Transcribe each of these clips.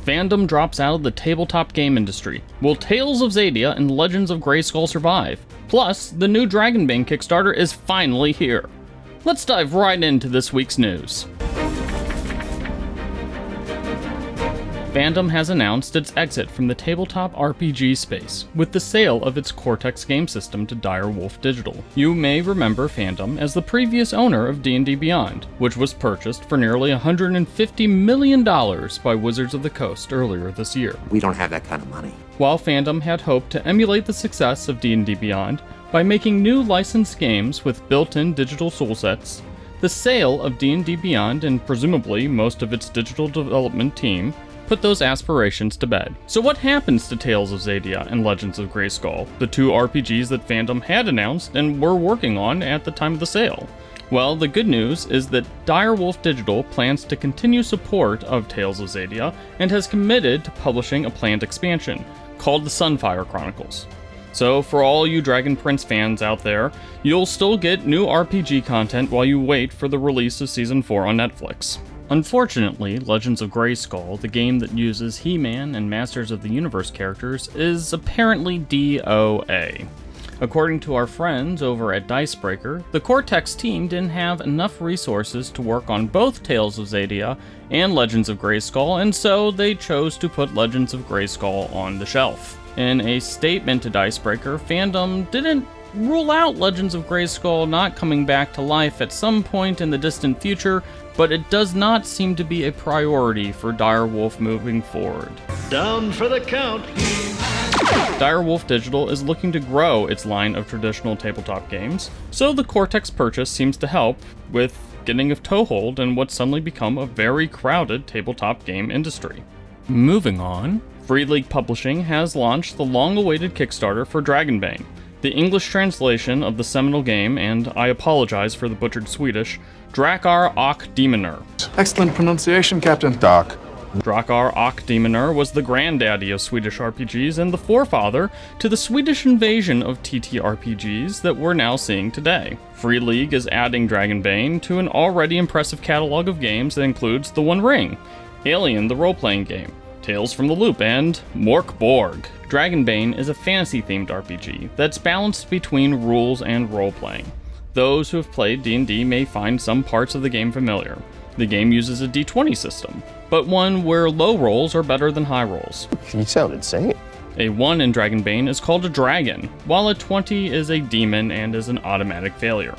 Fandom drops out of the tabletop game industry. Will Tales of Xadia and Legends of Grayskull survive? Plus, the new Dragonbane Kickstarter is finally here. Let's dive right into this week's news. Fandom has announced its exit from the tabletop RPG space with the sale of its Cortex game system to Direwolf Digital. You may remember Fandom as the previous owner of D&D Beyond, which was purchased for nearly $150 million by Wizards of the Coast earlier this year. We don't have that kind of money. While Fandom had hoped to emulate the success of D&D Beyond by making new licensed games with built-in digital soul sets, the sale of D&D Beyond and presumably most of its digital development team put those aspirations to bed. So what happens to Tales of Xadia and Legends of Grayskull, the two RPGs that Fandom had announced and were working on at the time of the sale? Well, the good news is that Direwolf Digital plans to continue support of Tales of Xadia and has committed to publishing a planned expansion called the Sunfire Chronicles. So for all you Dragon Prince fans out there, you'll still get new RPG content while you wait for the release of Season 4 on Netflix. Unfortunately, Legends of Grayskull, the game that uses He-Man and Masters of the Universe characters, is apparently DOA. According to our friends over at Dicebreaker, the Cortex team didn't have enough resources to work on both Tales of Xadia and Legends of Grayskull, and so they chose to put Legends of Grayskull on the shelf. In a statement to Dicebreaker, Fandom didn't rule out Legends of Grayskull not coming back to life at some point in the distant future, but it does not seem to be a priority for Direwolf moving forward. Down for the count. Direwolf Digital is looking to grow its line of traditional tabletop games, so the Cortex purchase seems to help with getting a toehold in what's suddenly become a very crowded tabletop game industry. Moving on, Free League Publishing has launched the long-awaited Kickstarter for Dragonbane, the English translation of the seminal game, and I apologize for the butchered Swedish, Drakar och Demoner. Excellent pronunciation, Captain. Doc. Drakar och Demoner was the granddaddy of Swedish RPGs and the forefather to the Swedish invasion of TTRPGs that we're now seeing today. Free League is adding Dragonbane to an already impressive catalog of games that includes The One Ring, Alien the role-playing game, Tales from the Loop, and Mork Borg. Dragonbane is a fantasy-themed RPG that's balanced between rules and role-playing. Those who have played D&D may find some parts of the game familiar. The game uses a D20 system, but one where low rolls are better than high rolls. You sound insane. A 1 in Dragonbane is called a dragon, while a 20 is a demon and is an automatic failure.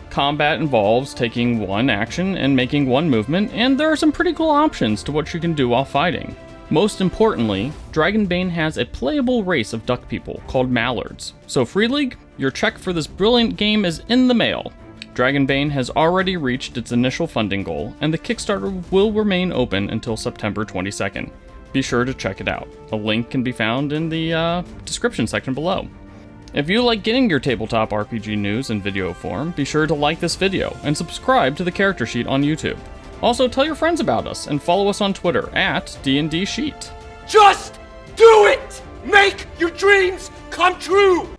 Combat involves taking one action and making one movement, and there are some pretty cool options to what you can do while fighting. Most importantly, Dragonbane has a playable race of duck people called mallards. So Free League, your check for this brilliant game is in the mail. Dragonbane has already reached its initial funding goal, and the Kickstarter will remain open until September 22nd. Be sure to check it out. A link can be found in the description section below. If you like getting your tabletop RPG news in video form, be sure to like this video and subscribe to the Character Sheet on YouTube. Also, tell your friends about us and follow us on Twitter at D&D Sheet. Just do it! Make your dreams come true!